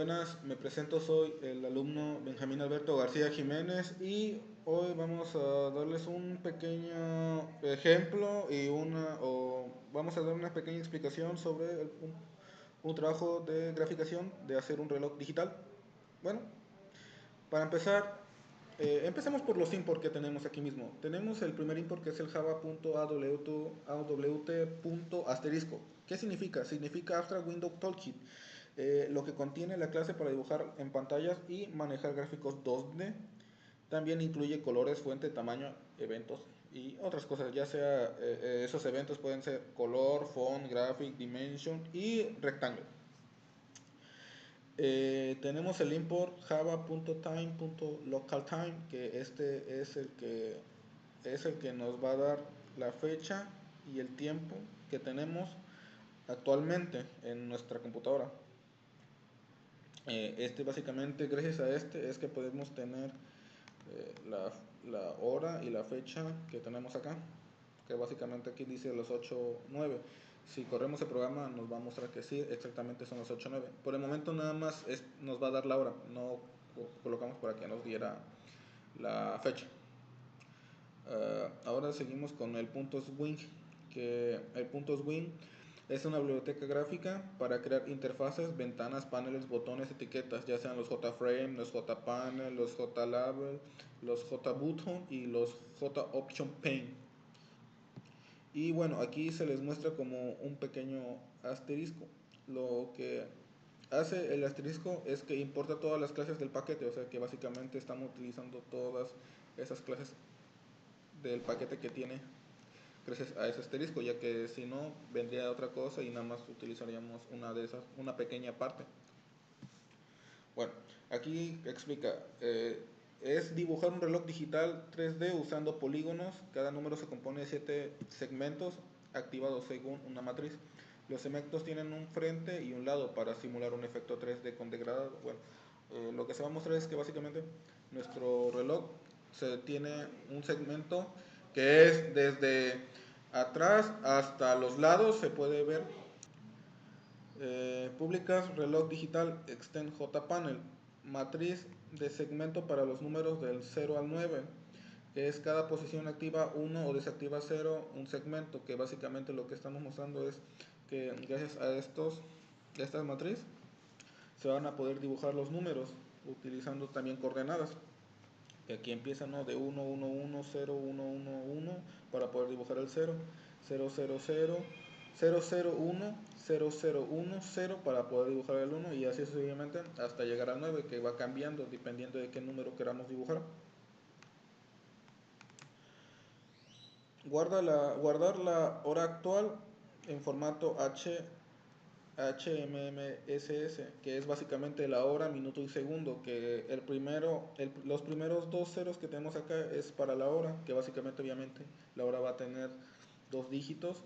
buenas, me presento, soy el alumno Benjamín Alberto García Jiménez y hoy vamos a darles un pequeño ejemplo y vamos a dar una pequeña explicación sobre un trabajo de graficación de hacer un reloj digital. Bueno, para empezar, empecemos por los import que tenemos aquí mismo. Tenemos el primer import que es el java.awt.asterisco. ¿Qué significa? Significa Abstract Window Toolkit, lo que contiene la clase para dibujar en pantallas y manejar gráficos 2D. También incluye colores, fuente, tamaño, eventos y otras cosas. Ya sea esos eventos pueden ser color, font, graphic, dimension y rectángulo. Tenemos el import java.time.localTime, que este es el que nos va a dar la fecha y el tiempo que tenemos actualmente en nuestra computadora. Básicamente, gracias a este es que podemos tener la hora y la fecha que tenemos acá, que básicamente aquí dice las 8:09. Si corremos el programa nos va a mostrar que sí, exactamente son las 8:09. Por el momento nada más nos va a dar la hora, no colocamos para que nos diera la fecha. Ahora seguimos con el punto swing, que el punto swing es una biblioteca gráfica para crear interfaces, ventanas, paneles, botones, etiquetas, ya sean los JFrame, los JPanel, los JLabel, los JButton y los JOptionPane. Y bueno, aquí se les muestra como un pequeño asterisco. Lo que hace el asterisco es que importa todas las clases del paquete, o sea que básicamente estamos utilizando todas esas clases del paquete que tiene gracias a ese asterisco, ya que si no vendría otra cosa y nada más utilizaríamos una pequeña parte. Bueno, aquí explica, es dibujar un reloj digital 3D usando polígonos. Cada número se compone de 7 segmentos activados según una matriz. Los segmentos tienen un frente y un lado para simular un efecto 3D con degradado. Bueno, lo que se va a mostrar es que básicamente nuestro reloj tiene un segmento que es desde atrás hasta los lados, se puede ver. Públicas reloj digital extend JPanel, matriz de segmento para los números del 0 al 9, que es cada posición activa 1 o desactiva 0 un segmento, que básicamente lo que estamos mostrando es que gracias a esta matriz se van a poder dibujar los números utilizando también coordenadas. Aquí empiezan, ¿no?, de 1, 1, 1, 0, 1, 1, 1 para poder dibujar el 0, 0, 0, 0, 0, 0, 1, 0, 0, 1, 0 para poder dibujar el 1 y así sucesivamente hasta llegar al 9, que va cambiando dependiendo de qué número queramos dibujar. Guardar la hora actual en formato HMMSS, que es básicamente la hora, minuto y segundo, que los primeros dos ceros que tenemos acá es para la hora, que básicamente obviamente la hora va a tener 2 dígitos,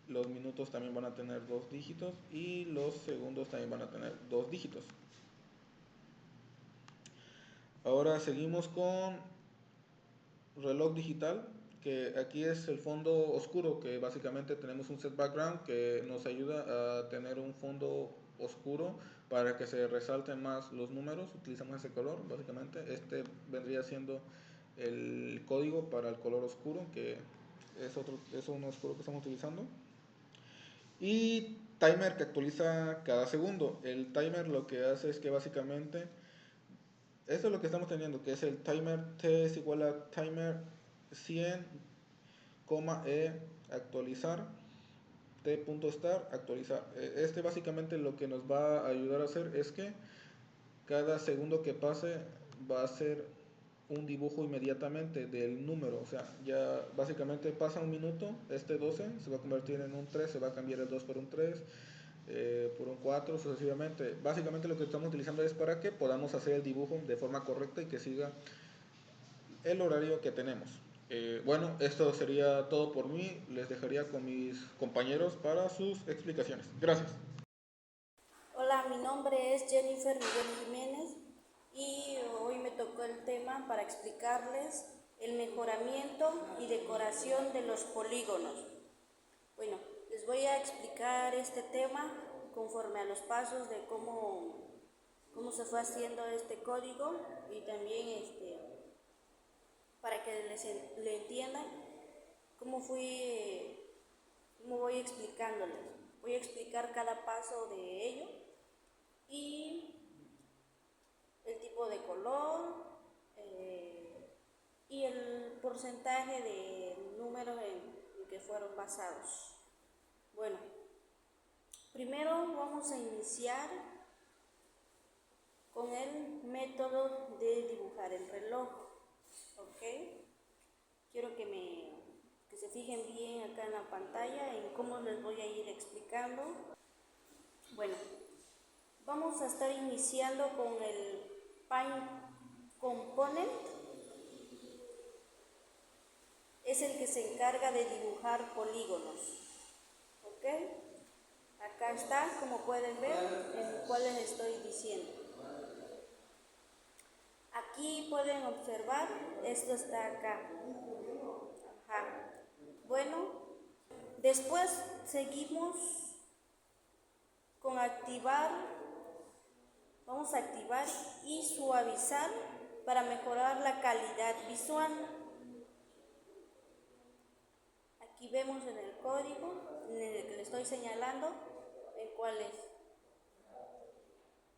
los minutos también van a tener 2 dígitos y los segundos también van a tener 2 dígitos. Ahora seguimos con reloj digital, que aquí es el fondo oscuro, que básicamente tenemos un set background que nos ayuda a tener un fondo oscuro para que se resalten más los números. Utilizamos ese color, básicamente este vendría siendo el código para el color oscuro, que es un oscuro que estamos utilizando. Y timer que actualiza cada segundo. El timer lo que hace es que básicamente esto es lo que estamos teniendo, que es el timer t es igual a timer 100, actualizar, t.star, actualizar. Básicamente lo que nos va a ayudar a hacer es que cada segundo que pase va a ser un dibujo inmediatamente del número. O sea, ya básicamente pasa un minuto, 12 se va a convertir en un 3, se va a cambiar el 2 por un 3, por un 4 sucesivamente. Básicamente lo que estamos utilizando es para que podamos hacer el dibujo de forma correcta y que siga el horario que tenemos. Bueno, esto sería todo por mí. Les dejaría con mis compañeros para sus explicaciones. Gracias. Hola, mi nombre es Jennifer Miguel Jiménez y hoy me tocó el tema para explicarles el mejoramiento y decoración de los polígonos. Bueno, les voy a explicar este tema conforme a los pasos de cómo se fue haciendo este código y también para que le entiendan cómo voy explicándoles. Voy a explicar cada paso de ello y el tipo de color y el porcentaje de números en que fueron basados. Bueno, primero vamos a iniciar con el método de dibujar el reloj, ¿ok? Quiero que se fijen bien acá en la pantalla en cómo les voy a ir explicando. Bueno, vamos a estar iniciando con el Paint Component. Es el que se encarga de dibujar polígonos, ¿ok? Acá está, como pueden ver, en cuál les estoy diciendo. Aquí pueden observar, esto está acá. Ajá. Bueno, después seguimos con activar. Vamos a activar y suavizar para mejorar la calidad visual. Aquí vemos en el código, en el que le estoy señalando, en cuál es.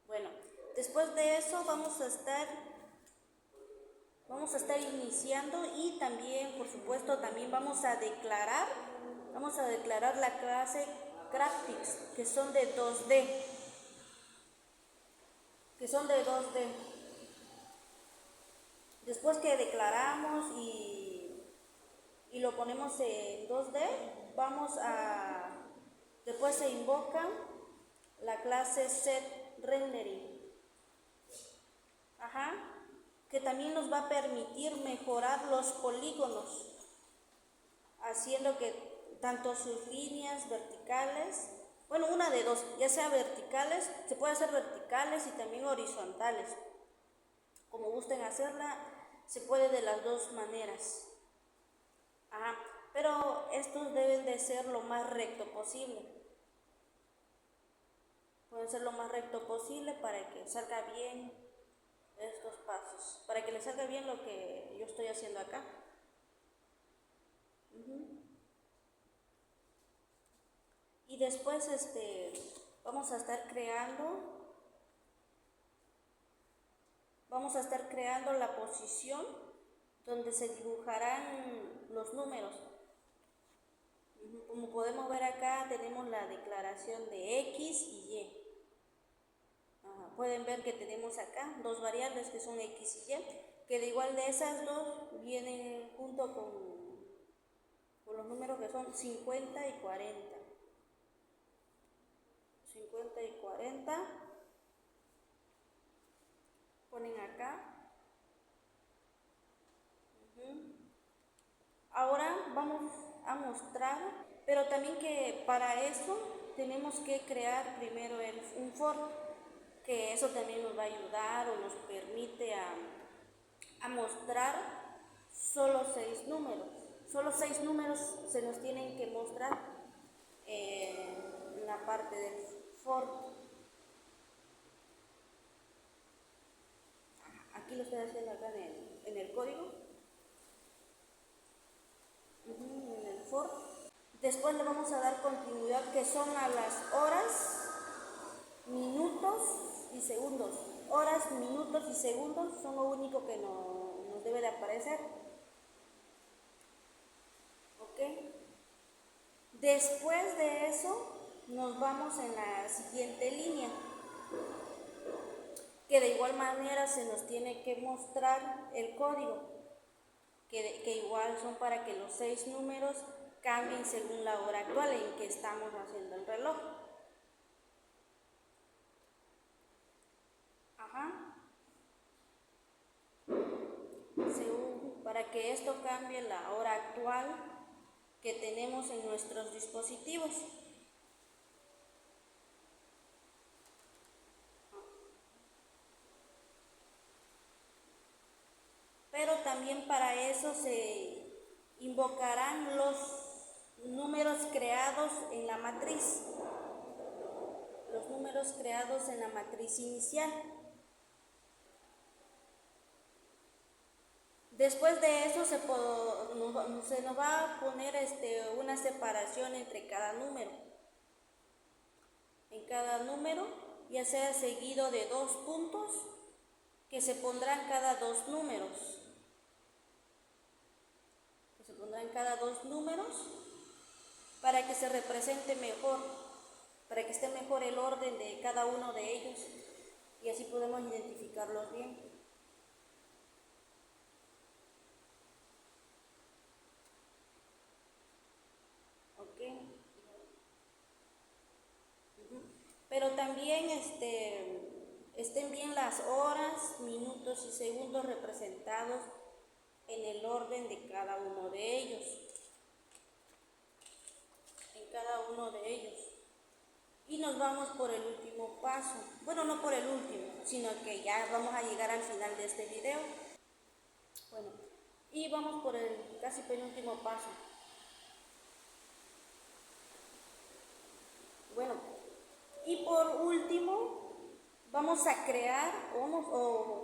Bueno, después de eso vamos a estar iniciando y también, por supuesto, también vamos a declarar la clase Graphics, que son de 2D. Después que declaramos y lo ponemos en 2D, después se invoca la clase setRendering, que también nos va a permitir mejorar los polígonos, haciendo que tanto sus líneas verticales, bueno, una de dos, ya sea verticales, se puede hacer verticales y también horizontales, como gusten hacerla, se puede de las dos maneras. Pero estos deben de ser lo más recto posible. Pueden ser lo más recto posible para que salga bien estos pasos, para que les salga bien lo que yo estoy haciendo acá. Y después vamos a estar creando la posición donde se dibujarán los números. Como podemos ver acá, tenemos la declaración de X y Y. Pueden ver que tenemos acá dos variables que son X y Y, que de igual de esas dos vienen junto con los números que son 50 y 40. 50 y 40. Ponen acá. Ahora vamos a mostrar, pero también que para eso tenemos que crear primero un for, que eso también nos va a ayudar o nos permite a mostrar solo 6 números. Solo 6 números se nos tienen que mostrar en la parte del for. Aquí lo estoy haciendo acá en el código. En el for. Después le vamos a dar continuidad, que son a las horas, minutos y segundos. Horas, minutos y segundos son lo único que nos debe de aparecer. ¿Ok? Después de eso nos vamos en la siguiente línea, que de igual manera se nos tiene que mostrar el código, que igual son para que los 6 números cambien según la hora actual en que estamos haciendo el reloj. Para que esto cambie la hora actual que tenemos en nuestros dispositivos. Pero también para eso se invocarán los números creados en la matriz. Los números creados en la matriz inicial. Después de eso se nos va a poner una separación entre cada número. En cada número, ya sea seguido de 2 puntos que se pondrán cada dos números. Para que se represente mejor, para que esté mejor el orden de cada uno de ellos y así podemos identificarlos bien. ¿Ok? Pero también estén bien las horas, minutos y segundos representados en el orden de cada uno de ellos. Y nos vamos por el último paso. Bueno, no por el último, sino que ya vamos a llegar al final de este video. Bueno, y vamos por el casi penúltimo paso. Bueno, y por último, vamos a crear,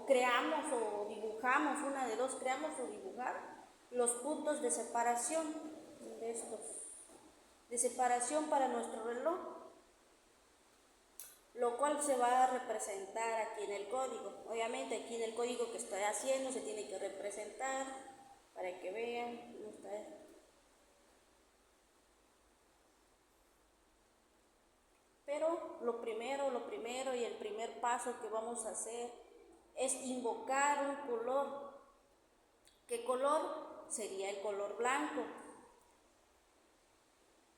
creamos o dibujamos, una de dos, creamos o dibujar los puntos de separación de separación para nuestro reloj, lo cual se va a representar aquí en el código. Obviamente aquí en el código que estoy haciendo se tiene que representar para que vean cómo está esto. Pero lo primero y el primer paso que vamos a hacer es invocar un color. ¿Qué color? Sería el color blanco.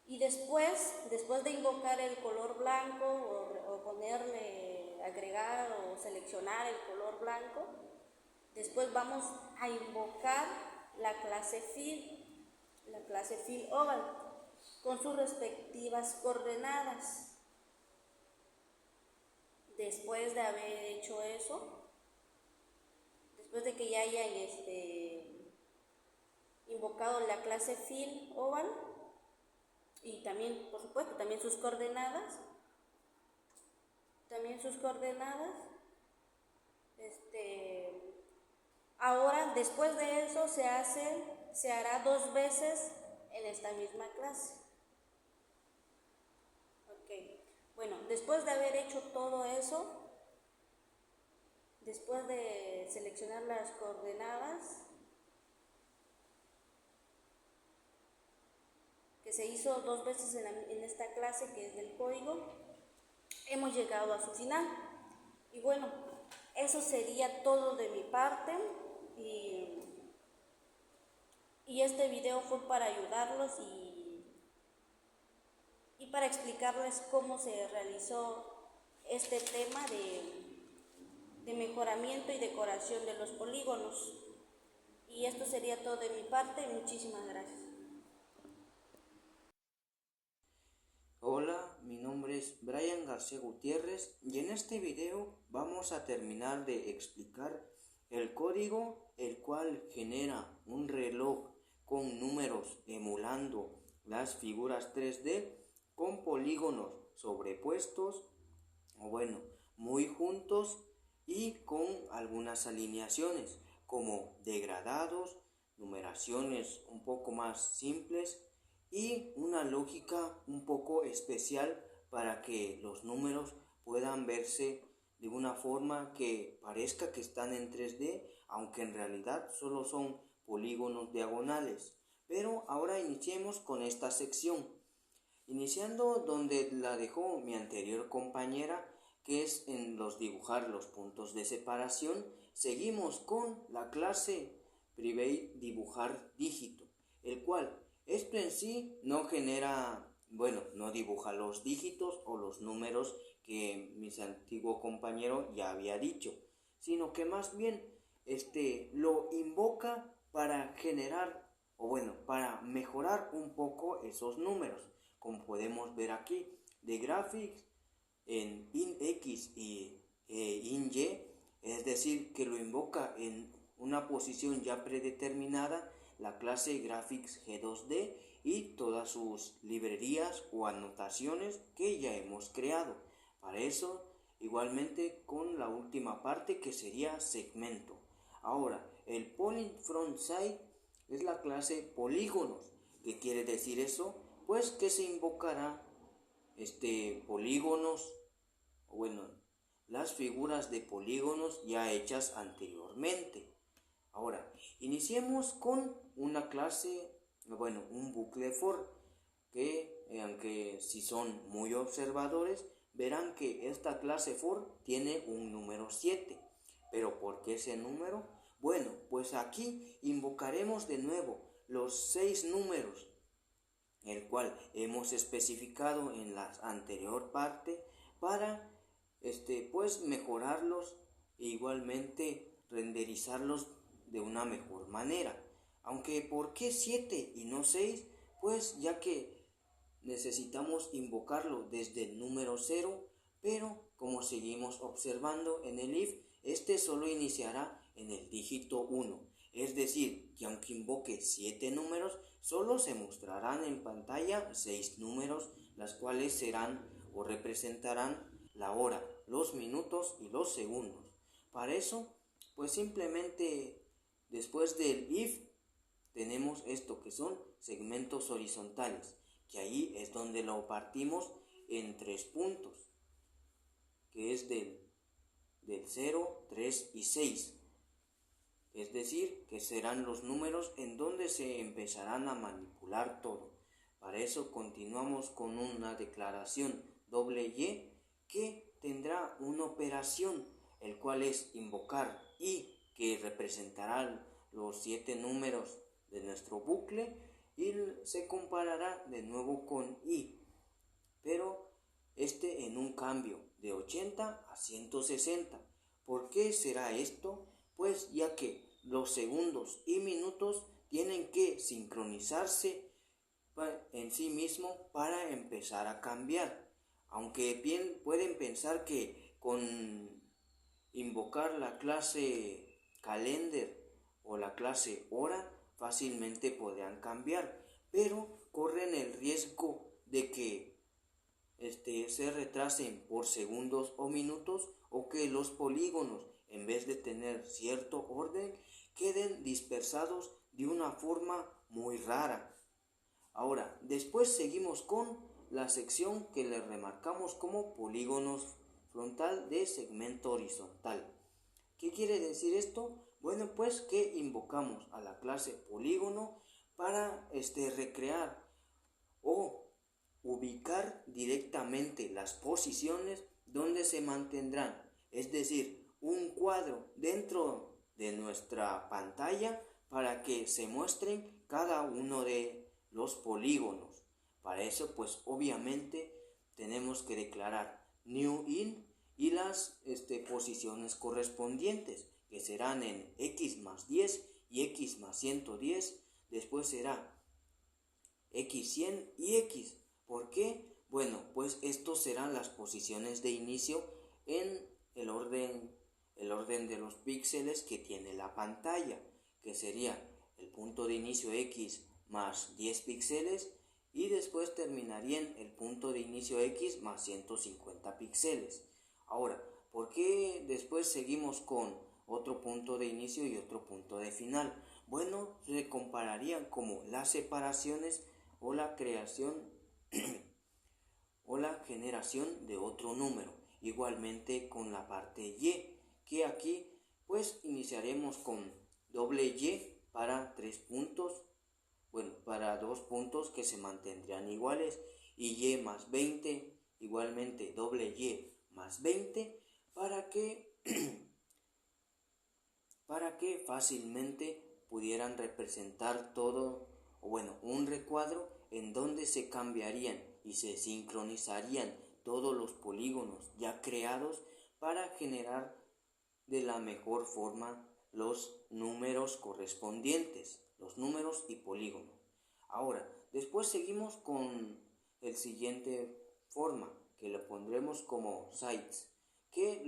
Y después de invocar el color blanco o ponerle, agregar o seleccionar el color blanco, después vamos a invocar la clase fill oval con sus respectivas coordenadas. Después de haber hecho eso, después de que ya hayan invocado la clase fill oval y también, por supuesto, también sus coordenadas, ahora después de eso se hará 2 veces en esta misma clase. Bueno, después de haber hecho todo eso, después de seleccionar las coordenadas que se hizo 2 veces en esta clase que es del código, hemos llegado a su final. Y bueno, eso sería todo de mi parte y este video fue para ayudarlos y para explicarles cómo se realizó este tema de mejoramiento y decoración de los polígonos. Y esto sería todo de mi parte. Muchísimas gracias. Hola, mi nombre es Brian García Gutiérrez y en este video vamos a terminar de explicar el código el cual genera un reloj con números emulando las figuras 3D con polígonos sobrepuestos muy juntos y con algunas alineaciones como degradados, numeraciones un poco más simples y una lógica un poco especial para que los números puedan verse de una forma que parezca que están en 3D, aunque en realidad solo son polígonos diagonales. Pero ahora iniciemos con esta sección, iniciando donde la dejó mi anterior compañera, que es en dibujar los puntos de separación. Seguimos con la clase private dibujar dígito, el cual esto en sí no no dibuja los dígitos o los números que mi antiguo compañero ya había dicho, sino que más bien lo invoca para generar para mejorar un poco esos números, como podemos ver aquí, de graphics en int_x y int_y, es decir, que lo invoca en una posición ya predeterminada, la clase graphics G2D y todas sus librerías o anotaciones que ya hemos creado. Para eso, igualmente con la última parte que sería segmento. Ahora, el point from side es la clase polígonos. ¿Qué quiere decir eso? Pues que se invocará polígonos, bueno, las figuras de polígonos ya hechas anteriormente. Ahora, iniciemos con una clase, bueno, un bucle for, que aunque si son muy observadores, verán que esta clase for tiene un número 7. ¿Pero por qué ese número? Bueno, pues aquí invocaremos de nuevo los 6 números, el cual hemos especificado en la anterior parte para pues mejorarlos e igualmente renderizarlos de una mejor manera. Aunque ¿por qué 7 y no 6? Pues ya que necesitamos invocarlo desde el número 0, pero como seguimos observando en el if, solo iniciará en el dígito 1. Es decir, que aunque invoque 7 números, solo se mostrarán en pantalla 6 números, las cuales serán o representarán la hora, los minutos y los segundos. Para eso, pues simplemente después del if tenemos esto que son segmentos horizontales, que ahí es donde lo partimos en 3 puntos, que es del 0, 3 y 6. Es decir, que serán los números en donde se empezarán a manipular todo. Para eso continuamos con una declaración Y que tendrá una operación, el cual es invocar y que representará los 7 números de nuestro bucle y se comparará de nuevo con i, pero en un cambio de 80 a 160. ¿Por qué será esto? Pues ya que los segundos y minutos tienen que sincronizarse en sí mismo para empezar a cambiar. Aunque bien pueden pensar que con invocar la clase calendar o la clase hora fácilmente podrán cambiar, pero corren el riesgo de que se retrasen por segundos o minutos, o que los polígonos, en vez de tener cierto orden, queden dispersados de una forma muy rara. Ahora, después seguimos con la sección que le remarcamos como polígonos frontal de segmento horizontal. ¿Qué quiere decir esto? Bueno, pues que invocamos a la clase polígono para recrear o ubicar directamente las posiciones donde se mantendrán, es decir, un cuadro dentro de nuestra pantalla para que se muestren cada uno de los polígonos. Para eso, pues obviamente tenemos que declarar new in y las posiciones correspondientes, que serán en x más 10 y x más 110, después será x100 y x. ¿Por qué? Bueno, pues estos serán las posiciones de inicio en el orden de los píxeles que tiene la pantalla, que sería el punto de inicio x más 10 píxeles y después terminarían el punto de inicio x más 150 píxeles. Ahora, ¿por qué después seguimos con otro punto de inicio y otro punto de final? Bueno, se compararían como las separaciones o la creación o la generación de otro número. Igualmente con la parte y, que aquí pues iniciaremos con Y para 3 puntos, bueno, para 2 puntos que se mantendrían iguales, y Y más 20, igualmente Y más 20, para que fácilmente pudieran representar todo, o bueno, un recuadro en donde se cambiarían y se sincronizarían todos los polígonos ya creados para generar de la mejor forma los números correspondientes, los números y polígonos. Ahora, después seguimos con el siguiente forma, que lo pondremos como sites, que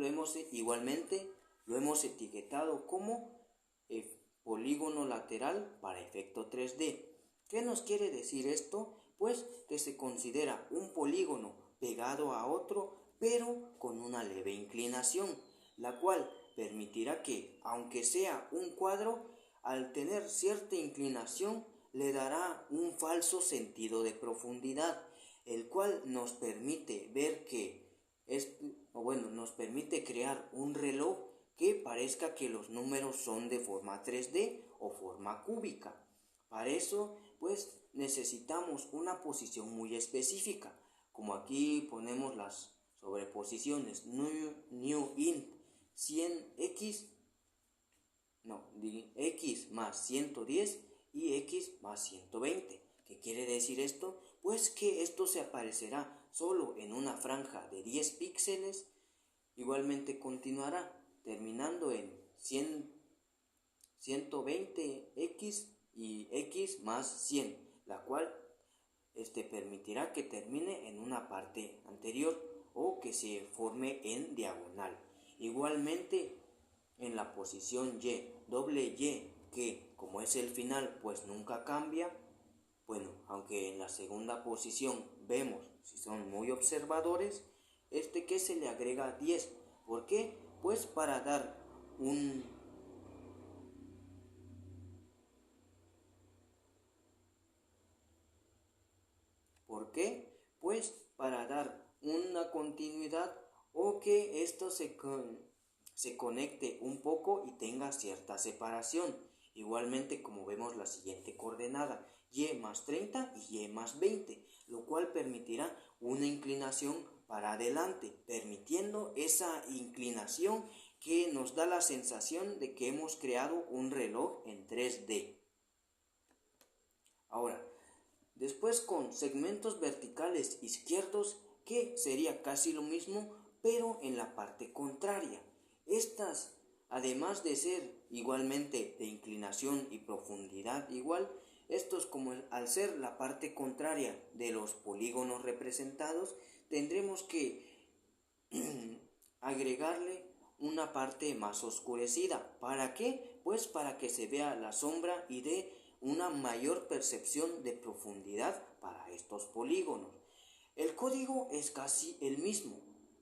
igualmente lo hemos etiquetado como polígono lateral para efecto 3D. ¿Qué nos quiere decir esto? Pues que se considera un polígono pegado a otro, pero con una leve inclinación, la cual permitirá que, aunque sea un cuadro, al tener cierta inclinación, le dará un falso sentido de profundidad, el cual nos permite ver que nos permite crear un reloj que parezca que los números son de forma 3D o forma cúbica. Para eso, pues necesitamos una posición muy específica, como aquí ponemos las sobreposiciones new int 100x, x más 110 y x más 120. ¿Qué quiere decir esto? Pues que esto se aparecerá solo en una franja de 10 píxeles, igualmente continuará terminando en 120x y x más 100, la cual permitirá que termine en una parte anterior o que se forme en diagonal. Igualmente en la posición doble y, que como es el final pues nunca cambia, aunque en la segunda posición vemos, si son muy observadores, que se le agrega 10. ¿Por qué? Pues para dar ¿Por qué? Pues para dar una continuidad o que esto se conecte un poco y tenga cierta separación. Igualmente, como vemos la siguiente coordenada, y más 30 y y más 20, lo cual permitirá una inclinación para adelante, permitiendo esa inclinación que nos da la sensación de que hemos creado un reloj en 3D. Ahora, después con segmentos verticales izquierdos, que sería casi lo mismo, pero en la parte contraria. Estas, además de ser igualmente de inclinación y profundidad igual, estos como al ser la parte contraria de los polígonos representados, tendremos que agregarle una parte más oscurecida. ¿Para qué? Pues para que se vea la sombra y dé una mayor percepción de profundidad para estos polígonos. El código es casi el mismo,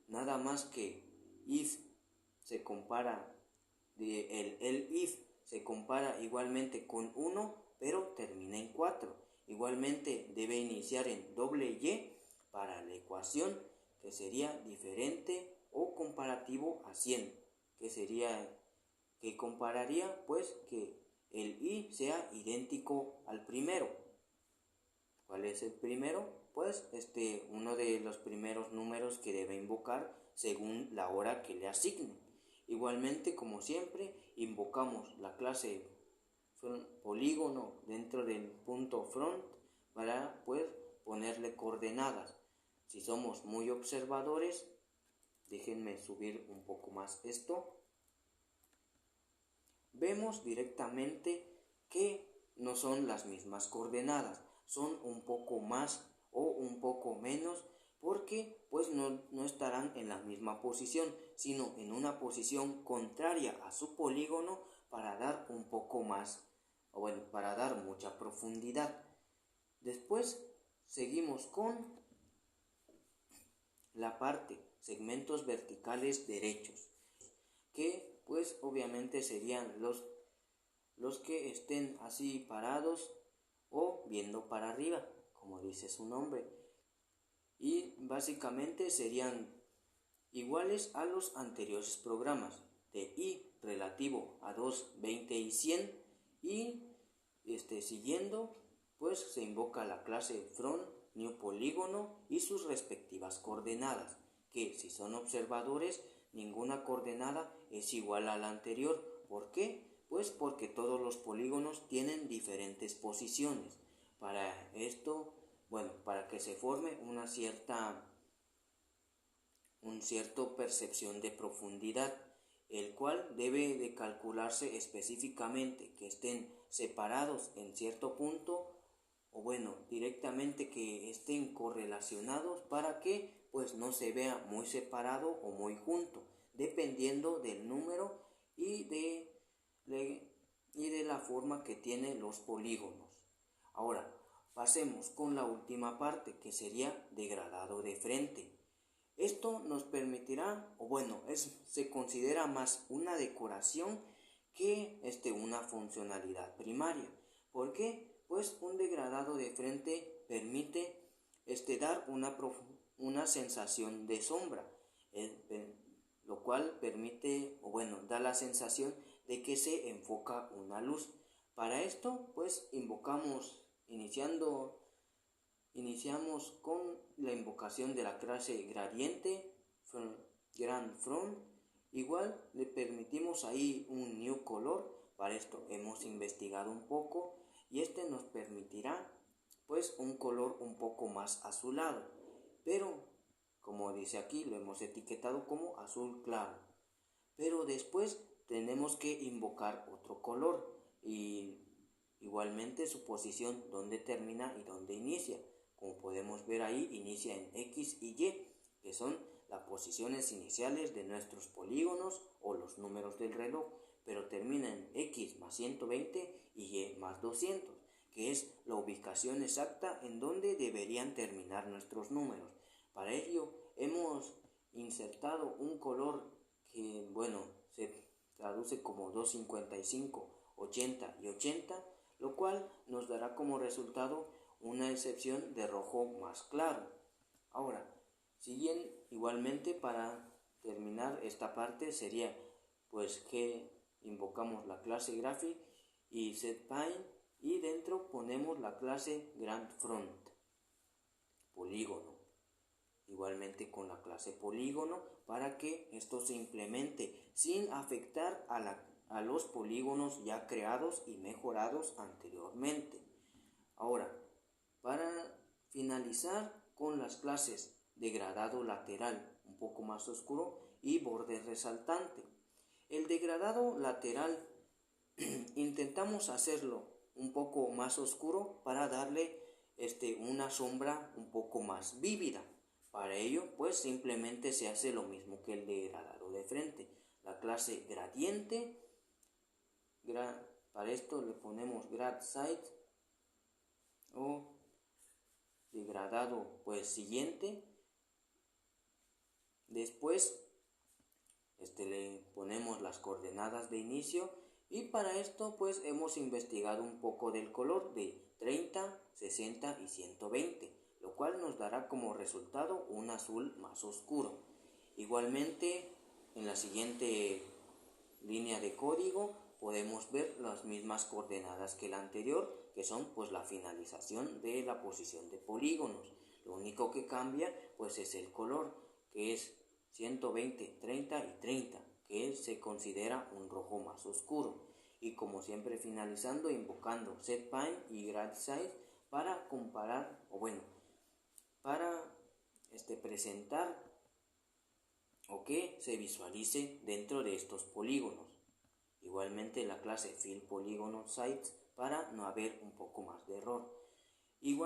nada más que if se compara, el if se compara igualmente con 1, pero termina en 4. Igualmente debe iniciar en doble y para la ecuación, que sería diferente o comparativo a 100, que compararía pues que el i sea idéntico al primero. ¿Cuál es el primero? Pues uno de los primeros números que debe invocar según la hora que le asignen. Igualmente, como siempre, invocamos la clase polígono dentro del punto front para ponerle coordenadas. Si somos muy observadores, déjenme subir un poco más esto. Vemos directamente que no son las mismas coordenadas, son un poco más o un poco menos, porque pues no estarán en la misma posición, sino en una posición contraria a su polígono para dar un poco más, para dar mucha profundidad. Después seguimos con la parte segmentos verticales derechos, que pues obviamente serían los que estén así parados o viendo para arriba, como dice su nombre, y básicamente serían iguales a los anteriores programas de i relativo a 2, 20 y 100, y siguiendo pues se invoca la clase from new polígono y sus respectivas coordenadas, que si son observadores ninguna coordenada es igual a la anterior. ¿Por qué? Pues porque todos los polígonos tienen diferentes posiciones. Para esto, para que se forme una cierta percepción de profundidad, el cual debe de calcularse específicamente que estén separados en cierto punto o directamente que estén correlacionados para que pues no se vea muy separado o muy junto, dependiendo del número y de la forma que tienen los polígonos. Ahora pasemos con la última parte, que sería degradado de frente. Esto nos permitirá, o bueno, se considera más una decoración que una funcionalidad primaria. ¿Por qué? Pues un degradado de frente permite dar una sensación de sombra, lo cual permite, o bueno, da la sensación de que se enfoca una luz. Para esto, pues iniciamos con la invocación de la clase gradiente, Grand Front. Igual le permitimos ahí un new color. Para esto hemos investigado un poco y nos permitirá pues un color un poco más azulado, pero como dice aquí lo hemos etiquetado como azul claro. Pero después tenemos que invocar otro color y igualmente su posición, donde termina y donde inicia. Como podemos ver ahí, inicia en X y Y, que son las posiciones iniciales de nuestros polígonos o los números del reloj, pero termina en X más 120 y Y más 200, que es la ubicación exacta en donde deberían terminar nuestros números. Para ello hemos insertado un color que, bueno, se traduce como 255, 80 y 80, lo cual nos dará como resultado una excepción de rojo más claro. Ahora, igualmente para terminar esta parte sería pues que invocamos la clase graphic y setPine y dentro ponemos la clase grandFront, polígono. Igualmente con la clase polígono para que esto se implemente sin afectar a los polígonos ya creados y mejorados anteriormente. Ahora, para finalizar con las clases degradado lateral un poco más oscuro y borde resaltante. El degradado lateral intentamos hacerlo un poco más oscuro para darle una sombra un poco más vívida. Para ello, pues simplemente se hace lo mismo que el degradado de frente. La clase gradiente, para esto le ponemos grad side o degradado pues siguiente. Después le ponemos las coordenadas de inicio y para esto pues hemos investigado un poco del color de 30, 60 y 120, lo cual nos dará como resultado un azul más oscuro. Igualmente en la siguiente línea de código podemos ver las mismas coordenadas que la anterior, que son pues la finalización de la posición de polígonos. Lo único que cambia pues es el color, que es 120, 30 y 30, que se considera un rojo más oscuro. Y como siempre finalizando invocando setPine y gradSize para comparar, o bueno, para presentar o que se visualice dentro de estos polígonos. Igualmente la clase fillPolygonSize para no haber un poco más de error. Y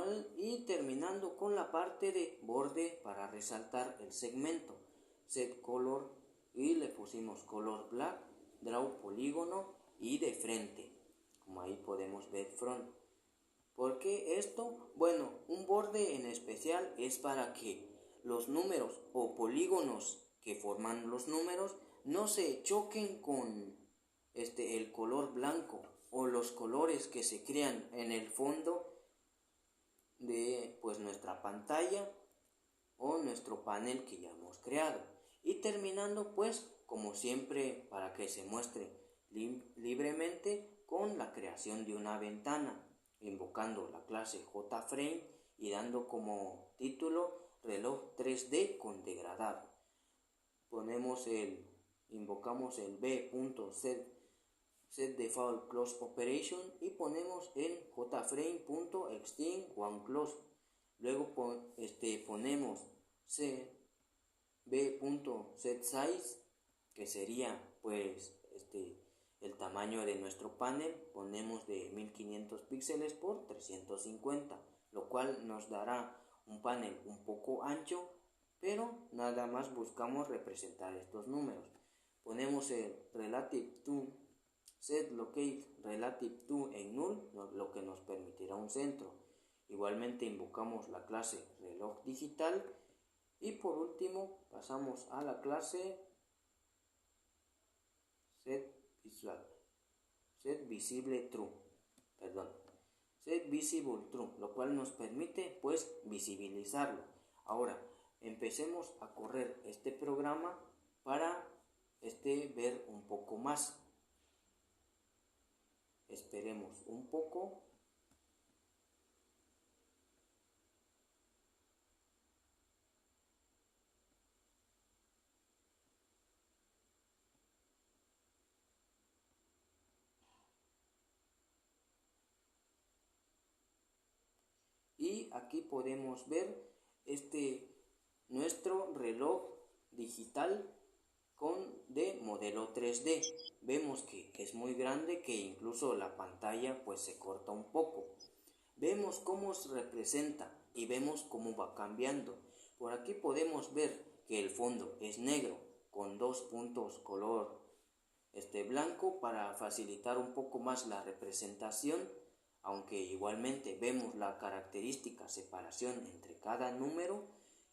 terminando con la parte de borde para resaltar el segmento. setColor y le pusimos color black, draw polígono y de frente. Como ahí podemos ver front. ¿Por qué esto? Bueno, un borde en especial es para que los números o polígonos que forman los números no se choquen con el color blanco o los colores que se crean en el fondo de pues nuestra pantalla o nuestro panel que ya hemos creado. Y terminando pues como siempre para que se muestre libremente con la creación de una ventana, invocando la clase JFrame y dando como título reloj 3D con degradado. Invocamos el b.setDefaultCloseOperation y ponemos el jframe.extendOneClose. Luego ponemos b.setSize, que sería pues el tamaño de nuestro panel, ponemos de 1500 píxeles por 350, lo cual nos dará un panel un poco ancho, pero nada más buscamos representar estos números. Ponemos el relative to setLocate relative to en null, lo que nos permitirá un centro. Igualmente invocamos la clase reloj digital Y por último pasamos a la clase Set Visible True, Set Visible True, lo cual nos permite pues visibilizarlo. Ahora empecemos a correr este programa para ver un poco más. Esperemos un poco. Y aquí podemos ver nuestro reloj digital de modelo 3D. Vemos que es muy grande, que incluso la pantalla pues se corta un poco. Vemos cómo se representa y vemos cómo va cambiando. Por aquí podemos ver que el fondo es negro con 2 puntos color blanco para facilitar un poco más la representación, aunque igualmente vemos la característica separación entre cada número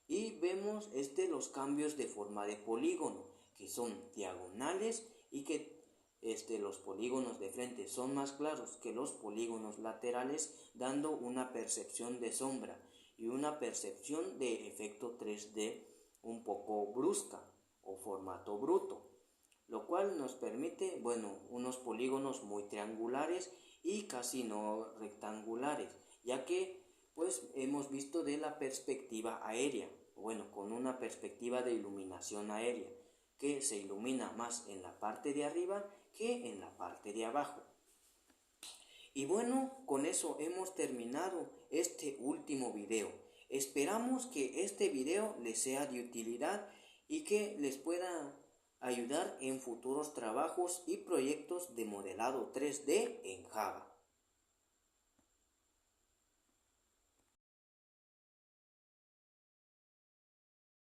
y vemos los cambios de forma de polígono, que son diagonales y que los polígonos de frente son más claros que los polígonos laterales, dando una percepción de sombra y una percepción de efecto 3D un poco brusca o formato bruto, lo cual nos permite, unos polígonos muy triangulares y casi no rectangulares, ya que pues hemos visto de la perspectiva aérea, con una perspectiva de iluminación aérea, que se ilumina más en la parte de arriba que en la parte de abajo. Y con eso hemos terminado este último video. Esperamos que este video les sea de utilidad y que les pueda ayudar en futuros trabajos y proyectos de modelado 3D en Java.